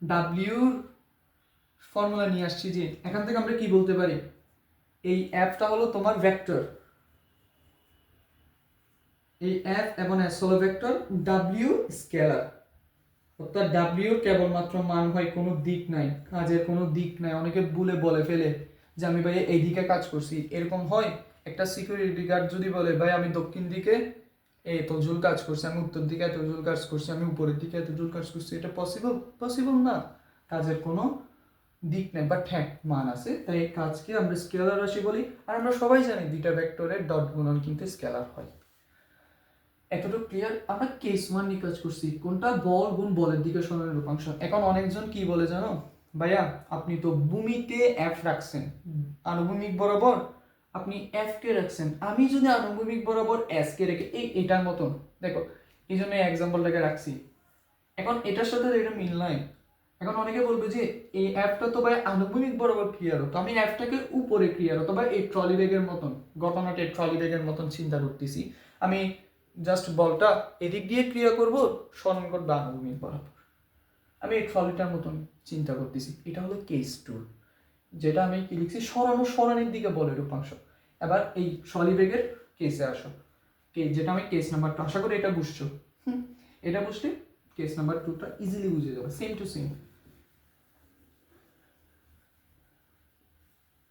ডাব্লিউর ফর্মুলা নিয়ে আসছি যে এখান থেকে আমরা কি বলতে পারি, এই এফটা হলো তোমার ভেক্টর, এই এফ এবং এস হলো ভেক্টর, ডাব্লিউ স্কেলার, অর্থাৎ ডাব্লিউ কেবলমাত্র মান হয়, কোনো দিক নাই, কাজের কোনো দিক নাই। অনেকে ভুলে বলে ফেলে যে আমি ভাই এই দিকে কাজ করছি, এরকম হয়। একটা সিকিউরিটি গার্ড যদি বলে ভাই আমি দক্ষিণ দিকে এতজুল কাজ করছি, আমি উত্তর দিকে এতজুল কাজ করছি, আমি উপরের দিকে এতজুল কাজ করছি, এটা পসিবল? পসিবল না, কাজের কোনো দিক নেই, বাট হ্যাঁ মান আছে, তাই এই কাজকে আমরা স্কেলার রাশি বলি। আর আমরা সবাই জানি দুইটা ভেক্টরের ডট গুণন কিন্তু স্কেলার হয়। এতটুকু ক্লিয়ার? আমরা কেস ওয়ান নিয়ে কাজ করছি, কোনটা, বল গুণ বলের দিকে সরণের রূপাংশ। এখন অনেকজন কি বলে জানো, ভাইয়া আপনি তো ভূমিতে এফ রাখছেন, আনুভূমিক বরাবর আপনি এফ কে রাখছেন, আমি যদি আনুভূমিক বরাবর এস কে রেখে এটার মতন, দেখো এই জন্য এক্সাম্পলটাকে রাখছি। এখন এটার সাথে এটা মিল নাই। এখন অনেকে বলবে যে এই অ্যাপটা তো ভাই আনুভূমিক বরাবর ক্লিয়ার হতো, আমি অ্যাপটাকে উপরে ক্লিয়ার হতো, বা এই ট্রলি ব্যাগের মতন, ঘটনাটা এই ট্রলি ব্যাগের মতন চিন্তা করতেছি, আমি জাস্ট বলটা এদিক দিয়ে ক্রিয়া করব, স্মরণ করবো আনুভূমিক বরাবর, আমি এই ট্রলিটার মতন চিন্তা করতেছি। এটা হলো কেস টু, যেটা আমি কি লিখছি, স্মরণ ও স্মরণের দিকে বলে রূপাংশ। এবার এই ট্রলি ব্যাগের কেসে আসো, যেটা আমি কেস নাম্বার টু, আশা করি এটা বুঝছো। এটা বুঝলে কেস নাম্বার টুটা ইজিলি বুঝে যাবে, সেম টু সেম।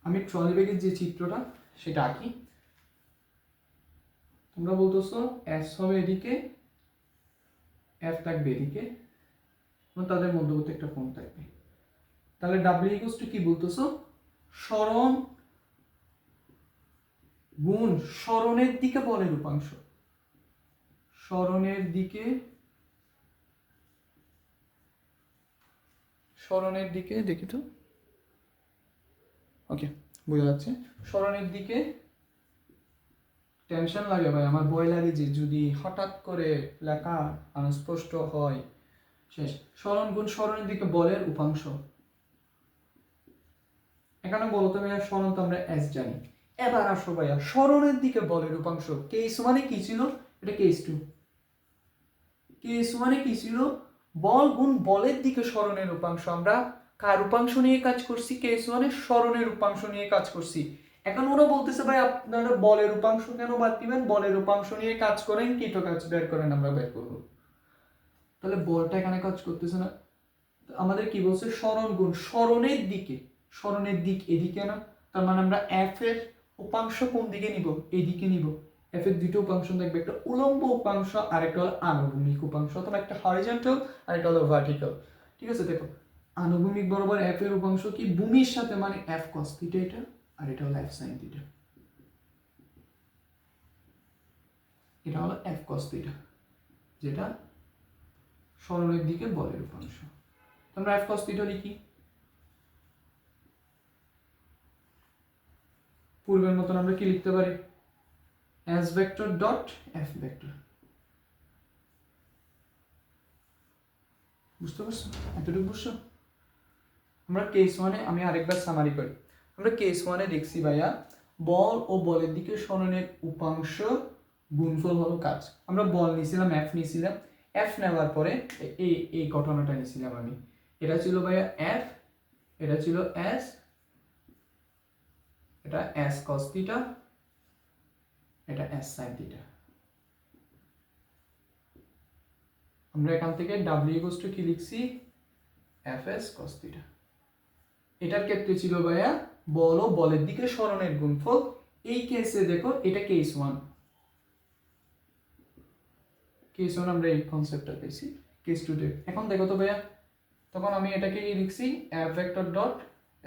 আমি ট্রলি ব্যাগের যে চিত্রটা সেটা আঁকি, তোমরা বলতেছো এস হবে এদিকে, এফ থাকবে এদিকে, এবং তাদের মধ্যবর্তী একটা কোণ থাকবে, তাহলে ডাব্লিউ ইকুয়ালস টু কি বলতেছো, সরণ গুণ সরণের দিকে বলের উপাংশ, সরণের দিকে, সরণের দিকে দেখি তো, ওকে বোঝা যাচ্ছে, সরণের দিকে। টেনশন লাগে ভাই, আমার ভয় লাগে যে যদি হঠাৎ করে লেখা অস্পষ্ট হয় শেষ। সরণ গুণ সরণের দিকে বলের উপাংশ, এখানে বলতো ভাইয়া সরণ তো আমরা এস জানি, এবার আসো ভাইয়া সরণের দিকে বলের উপাংশ, কেস মানে কি ছিল, এটা কেস টু। কেস মানে কি ছিল, বল গুণ বলের দিকে সরণের উপাংশ। আমরা কার উপাংশ নিয়ে কাজ করছি, কেস মানে সরণের উপাংশ নিয়ে কাজ করছি। এখন ওরা বলতেছে ভাই আপনারা বলের উপাংশ কেন বাদ দিবেন, বলের উপাংশ নিয়ে কাজ করেন, কৃত কাজ বের করেন, আমরা বের করবো। তাহলে বলটা এখানে কাজ করতেছে না, আমাদের কি বলছে, সরণ গুণ সরণের দিকে, সরণের দিক এদিকে না, তার মানে আমরা এফ এর উপাংশ কোন দিকে নিব, এইদিকে নিব। এফ এর দুটো উপাংশ থাকবে, একটা উলম্ব উপাংশ আর একটা হলো আনুভূমিক উপাংশ, অথবা একটা হরিজন্টাল আর একটা হলো ভার্টিক্যাল। ঠিক আছে, দেখো আনুভূমিক বরাবর এফ এর উপাংশ কি, ভূমির সাথে, মানে এফ কস থিটা এটা, আর এটা হলো এফ সাইন থিটা, এটা হলো এফ কস থিটা, যেটা সরণের দিকে বলের উপাংশ। আমরা F cos θ লিখি, পূর্বের মতন আমরা কি লিখতে পারি, S vector dot F vector. বুঝতে পারছো? এতটুকু বুঝছো? আমরা কেস 1-এ আমি আরেকবার সামারি করি। আমরা কেস 1-এ দেখছি ভাইয়া বল ও বলের দিকে সরণের উপাংশ গুণফল হলো কাজ। আমরা বল নিয়েছিলাম, F নিয়েছিলাম, F নেওয়ার পরে এই ঘটনাটা নিয়েছিলাম আমি। এটা ছিল ভাইয়া F, এটা ছিল S, এটা S cos θ, এটা S sin θ। আমরা এখান থেকে W = কি লিখছি, Fs cos θ। এটার ক্ষেত্রে ছিল ভাইয়া বল ও বলের দিকে সরণের গুণফল। এই কেসে দেখো এটা কেস 1, কেস 1 আমরা এই কনসেপ্টটা পেয়েছি। কেস 2 তে এখন দেখো তো ভাইয়া, তখন আমি এটাকে লিখছি F vector dot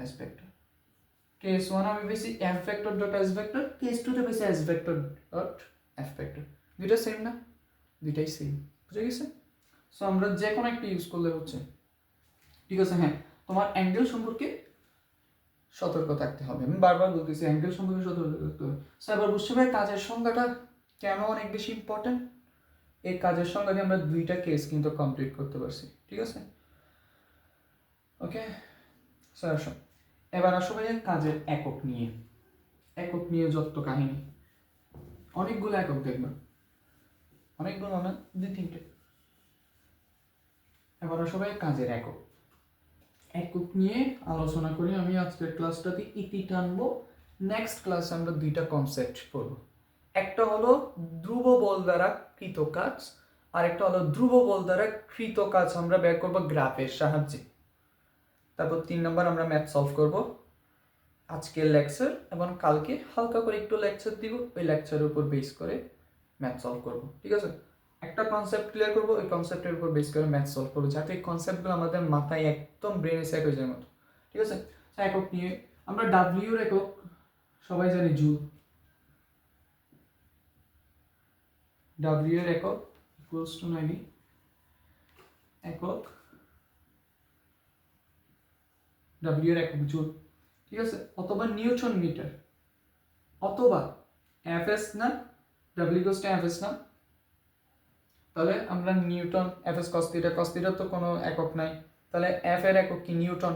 S vector. Case 1 আমি পেয়েছি F vector dot S vector, case 2 তে পেয়েছি S vector dot F vector. দুইটা সেম না? দুইটাই সেম, বুঝে গেছে? সো আমরা যে কোনো একটা ইউজ করলে হচ্ছে, ঠিক আছে? হ্যাঁ, তোমার অ্যাঙ্গেল সম্পর্কে সতর্ক থাকতে হবে। আমি বারবার বলতেছি অ্যাঙ্গেল সম্পর্কে সতর্ক থাকতে হবে। সো এবার বুঝতে পারি কাজের সংজ্ঞাটা কেন অনেক বেশি ইম্পর্টেন্ট। এই কাজের সংজ্ঞা দিয়ে আমরা দুইটা কেস কিন্তু কমপ্লিট করতে পারছি, ঠিক আছে? ওকে, সো আসো এবার আসো ভাইয়া কাজের একক নিয়ে। একক নিয়ে যত কাহিনী, অনেকগুলো একক দেখবে, অনেকগুলো না, 2-3টে। এবার আসো ভাই কাজের একক। একক নিয়ে আলোচনা করি আমি আজকের ক্লাসটাতে ইতি টানবো। নেক্সট ক্লাসে আমরা দুইটা কনসেপ্ট পড়বো। একটা হলো ধ্রুব বল দ্বারা কৃত কাজ, আর একটা হলো ধ্রুব বল দ্বারা কৃত কাজ আমরা বের করবো গ্রাফের সাহায্যে। তারপর 3 নম্বর আমরা ম্যাথ সলভ করব। আজকের লেকচার এবং কালকে হালকা করে একটু লেকচার দিব, ওই লেকচারের উপর বেস করে ম্যাথ সলভ করব, ঠিক আছে? একটা কনসেপ্ট ক্লিয়ার করবো, ওই কনসেপ্টের উপর বেস করে ম্যাথ সলভ করবো, যাতে এই কনসেপ্টগুলো আমাদের মাথায় একদম ব্রেনে সেট হয়ে যায় মতো, ঠিক আছে? একক নিয়ে আমরা ডাব্লিউর একক সবাই জানি জুল। ডাব্লিউ এর একক ইকুয়ালস টু 90 একক, ডাব্লিউ এর একক জুল, ঠিক আছে? অথবা নিউটন মিটার, অথবা এফএস না, ডাব্লিউ ইকুয়ালস টু এফএস না, তাহলে আমরা নিউটন, এফএস cos θ, cos θ তো কোনো একক নাই, তাহলে এফ এর একক কি নিউটন,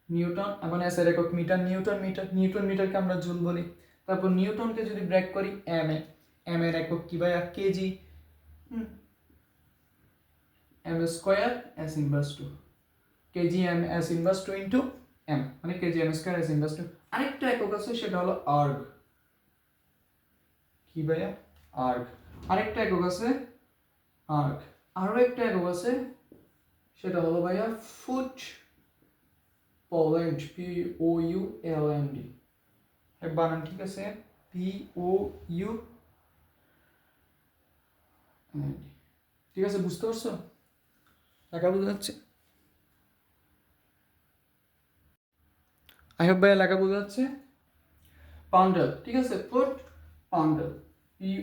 নিউটন, এবং এস এর একক মিটার, নিউটন মিটার, নিউটন মিটারকে আমরা জুল বলি। তারপর নিউটনকে যদি ব্রেক করি এম এ, এম এর একক কি ভাইয়া, KG, M square S inverse 2, KG M S inverse 2 into M, মানে KG M square S inverse 2। আরেকটা একক আছে সেটা হলো আর্গ, কি ভাইয়া, আর্গ। আরেকটা একক আছে আর্গ, আরো একটা একক আছে সেটা হলো ভাইয়া ফুট পোল্যান্ড, POULAND, বানান ঠিক আছে, POULAND, ঠিক আছে? বুঝতে পারছো? লেখা বোঝা যাচ্ছে? আই হোপ ভাইয়া লেখা বোঝা যাচ্ছে। পাউন্ডাল, ঠিক আছে? ফুট পাউন্ডাল,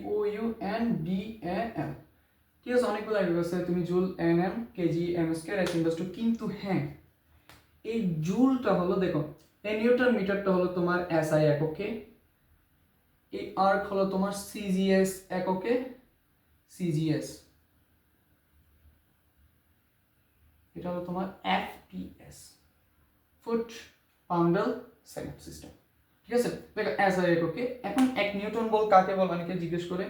POUNDAL, ঠিক আছে? অনেকগুলো একক আছে, তুমি joule, NM, kg M square S inverse 2। কিন্তু হ্যাঁ, এই জুলটা হলো, দেখো এই নিউটন মিটারটা হলো তোমার SI এককে, এই আর্ক হলো তোমার CGS এককে, CGS, এটা হলো তোমার FPS, foot poundal second system, ঠিক আছে? দেখো SI এককে। এখন 1 নিউটন বল কাকে বলে অনেকে জিজ্ঞেস করে।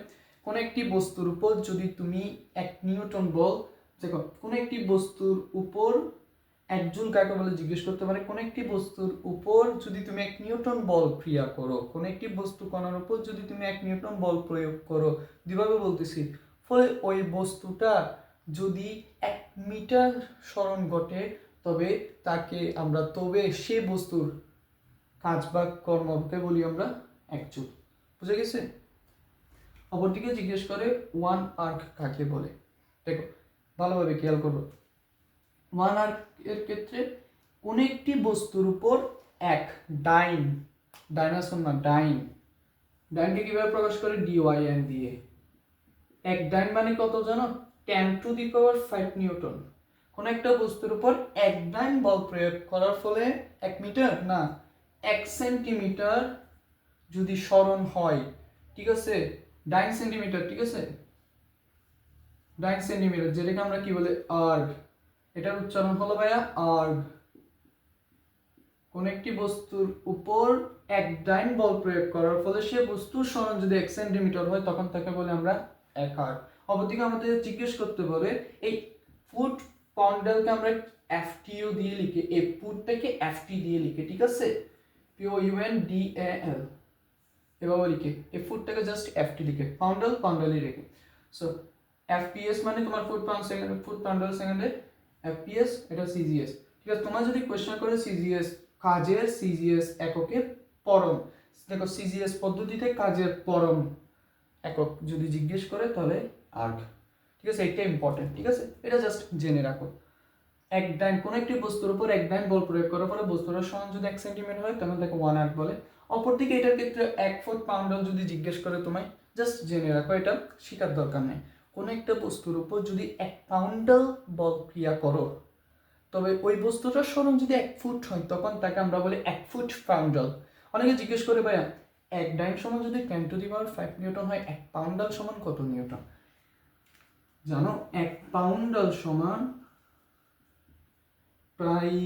কোন একটি বস্তুর উপর যদি তুমি 1 নিউটন বল, দেখো কোন একটি বস্তুর উপর 1 জুল কাকে বলে জিজ্ঞেস করতে পারে। কোন একটি বস্তুর উপর যদি তুমি 1 নিউটন বল ক্রিয়া করো, কোন একটি বস্তু কণার উপর যদি তুমি 1 নিউটন বল প্রয়োগ করো, দুইভাবে বলতেছি, ফলে ওই বস্তুটা যদি 1 মিটার সরণ ঘটে, তবে সে বস্তুর কাজ বা কর্মকে বলি আমরা 1 জুল। বুঝে গেছে? অপরদিকে জিজ্ঞেস করে 1 আর্ক কাকে বলে। দেখো ভালোভাবে খেয়াল করো, 1 আর্ক এর ক্ষেত্রে কোন একটি বস্তুর উপর 1 ডাইন, ডাইনাসন না ডাইন, ডাইনকে কিভাবে প্রকাশ করে, DYN দিয়ে। 1 ডাইন মানে কত জানো? 10⁵ নিউটন। কোনো একটা বস্তুর উপর 1 ডাইন বল প্রয়োগ করার ফলে 1 মিটার না 1 সেন্টিমিটার যদি সরণ হয়, ঠিক আছে, ডাইন সেন্টিমিটার, ঠিক আছে, ডাইন সেন্টিমিটার, যেটাকে আমরা কি বলে আর্গ, এটার উচ্চারণ হলো ভাইয়া আর্গ। কোন একটি বস্তুর উপর 1 ডাইন বল প্রয়োগ করার ফলে সে বস্তুর সরণ যদি 1 সেন্টিমিটার হয় তখন তাকে বলে আমরা 1 আর্গ। অপরদিকে আমাদের জিজ্ঞেস করতে পারে এই ফুট পাউন্ডালকে আমরা এফটিও দিয়ে লিখে, এই ফুটটাকে এফটি দিয়ে লিখে, ঠিক আছে, POUNDAL এভাবে লিখে, এই ফুটটাকে জাস্ট এফটি লিখে, পাউন্ডালই রেখে। সো এফপিএস মানে তোমার foot pound second, foot poundal সেকেন্ডে, এফপিএস এটা সিজিএস, ঠিক আছে। তোমার যদি কোয়েশ্চেন করে সিজিএস কাজের, সিজিএস এককে পরম, দেখো সিজিএস পদ্ধতিতে কাজের পরম একক যদি জিজ্ঞেস করে তাহলে আর্গ, ঠিক আছে, এটা ইম্পর্টেন্ট, ঠিক আছে, এটা জাস্ট জেনে রাখো। 1 ডাইন, কোন একটি বস্তুর উপর 1 ডাইন বল প্রয়োগ করার ফলে বস্তুর সরণ যদি 1 সেন্টিমিটার হয় তখন তাকে 1 আর্গ বলে। অপরদিকে এটার ক্ষেত্রে 1 ফুট পাউন্ডাল যদি জিজ্ঞেস করে তোমায়, জাস্ট জেনে রাখো, এটা শেখার দরকার নেই। কোন একটা বস্তুর উপর যদি 1 পাউন্ডাল বল ক্রিয়া করো, তবে ওই বস্তুটার সরণ যদি 1 ফুট হয় তখন তাকে আমরা বলি 1 ফুট পাউন্ডাল। অনেকে জিজ্ঞেস করে ভাইয়া 1 ডাইন সমান যদি 10⁵ নিউটন হয়, 1 পাউন্ডাল সমান কত নিউটন? জানো 1 পাউন্ডাল সমান প্রায়,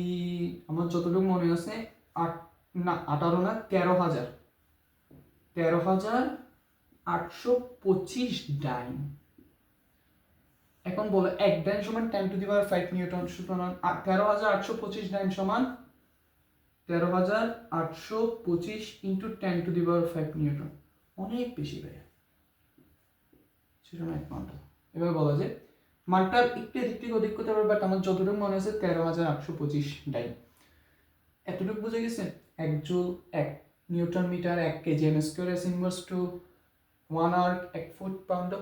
আমার যতটুকু মনে আছে 18 না 13,825 ডাইন। এখন বলো 1 ডাইন সমান 10⁵ নিউটন, সুতরাং 13,825 ডাইন সমান 13,825 ইন্টু 10⁵ নিউটন, অনেক বেশি ভাইয়া, সেটা 1 পাউন্ডাল। এভাবে বলা যায় মানটার একটু এদিক থেকে ওদিক করতে পারবে, বাট আমার যতটুকু মনে আছে 13,825 ডাইন। এতটুকু বুঝে গেছে? 1 joule 1 newton metre, 1 kgm square S inverse two 1 erg 1 foot pound.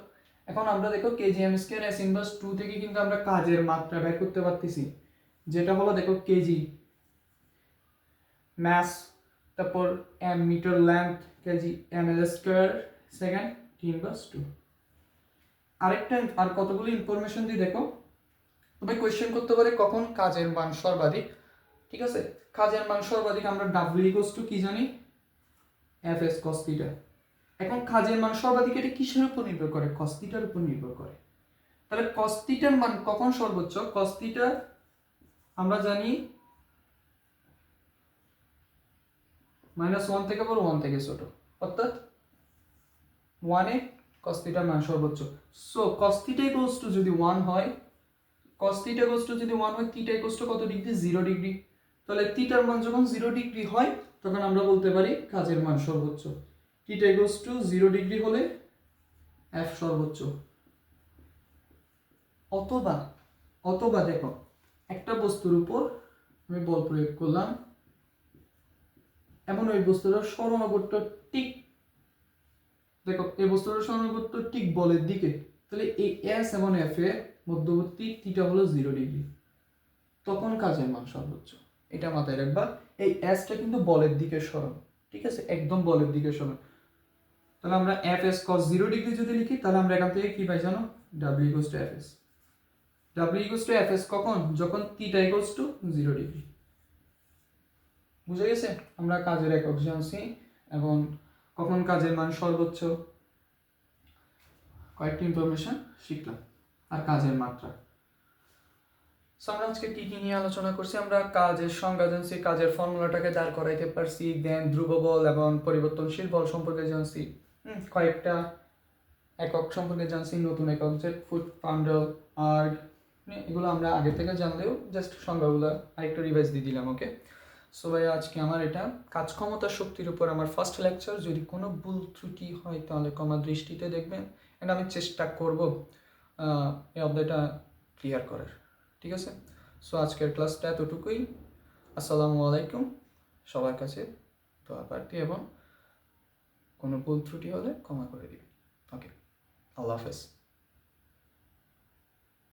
এখন আমরা দেখো kgm স্কয়ার এস ইনভার্স 2 থেকে কিন্তু আমরা কাজের মাত্রা বের করতে পারতেছি, যেটা হলো দেখো কেজি মাস, তারপর m metre length, kg ml square second t inverse 2। আরেকটা আর কতগুলো ইনফরমেশন দিয়ে দেখো, তবে কোয়েশ্চেন করতে পারে কখন কাজের মান সর্বাধিক, ঠিক আছে। কাজের মান সর্বাধিক আমরা W কি জানি, Fs cos θ। এখন কাজের মান সর্বাধিক এটা কিসের উপর নির্ভর করে? cos θ এর উপর নির্ভর করে। তাহলে cos θ এর মান কখন সর্বোচ্চ? cos θ আমরা জানি -1 থেকে বড় 1 থেকে ছোট, অর্থাৎ 1 এ cos θ মান সর্বোচ্চ। সো cos θ যদি 1 হয়, cos θ যদি 1 হয়, θ কত ডিগ্রি? 0 ডিগ্রি। তাহলে θ এর মান যখন 0 ডিগ্রি হয় তখন আমরা বলতে পারি কাজের মান সর্বোচ্চ। θ 0 ডিগ্রি হলে F সর্বোচ্চ। অথবা দেখো একটা বস্তুর উপর আমি বল প্রয়োগ করলাম, এমন ওই বস্তুটার সরণাবর্ত ঠিক, দেখো এই বস্তুটার সরণাবর্ত ঠিক বলের দিকে, তাহলে এই S এবং F এর মধ্যবর্তী θ হলো 0 ডিগ্রি, তখন কাজের মান সর্বোচ্চ। এটা মাথায় রাখবা, এই S টা কিন্তু বলের দিকে সরণ, ঠিক আছে, একদম বলের দিকে সরণ। তাহলে আমরা Fs cos 0 ডিগ্রি যদি লিখি তাহলে আমরা এখান থেকে কি পাই জানো? W Fs। W Fs কখন? যখন θ 0 ডিগ্রি। বুঝে গেছে? আমরা কাজের একক জানছি এবং কখন কাজের মান সর্বোচ্চ, কয়েকটি ইনফরমেশন শিখলাম, আর কাজের মাত্রা। সো আমরা আজকে কি নিয়ে আলোচনা করছি? আমরা কাজের সংজ্ঞা জানছি, কাজের ফর্মুলাটাকে দাঁড় করাইতে পারছি, দেন ধ্রুব বল এবং পরিবর্তনশীল বল সম্পর্কে জানছি, কয়েকটা একক সম্পর্কে জানছি, নতুন একক যে ফুট, পাউন্ডাল, আর্গ, এগুলো আমরা আগে থেকে জানলেও জাস্ট সংজ্ঞাগুলো আরেকটু রিভাইজ দিয়ে দিলাম। ওকে, সো ভাই আজকে আমার এটা কাজ ক্ষমতা শক্তির উপর আমার ফার্স্ট লেকচার। যদি কোনো ভুল ত্রুটি হয় তাহলে ক্ষমা দৃষ্টিতে দেখবেন, অ্যান্ড আমি চেষ্টা করব এই অধ্যায়টা ক্লিয়ার করার, ঠিক আছে। সো আজকের ক্লাসটা এতটুকুই। আসসালামু আলাইকুম, সবার কাছে দোয়া প্রার্থী, এবং কোনো ভুল ত্রুটি হলে ক্ষমা করে দিবেন। ওকে, আল্লাহ হাফেজ।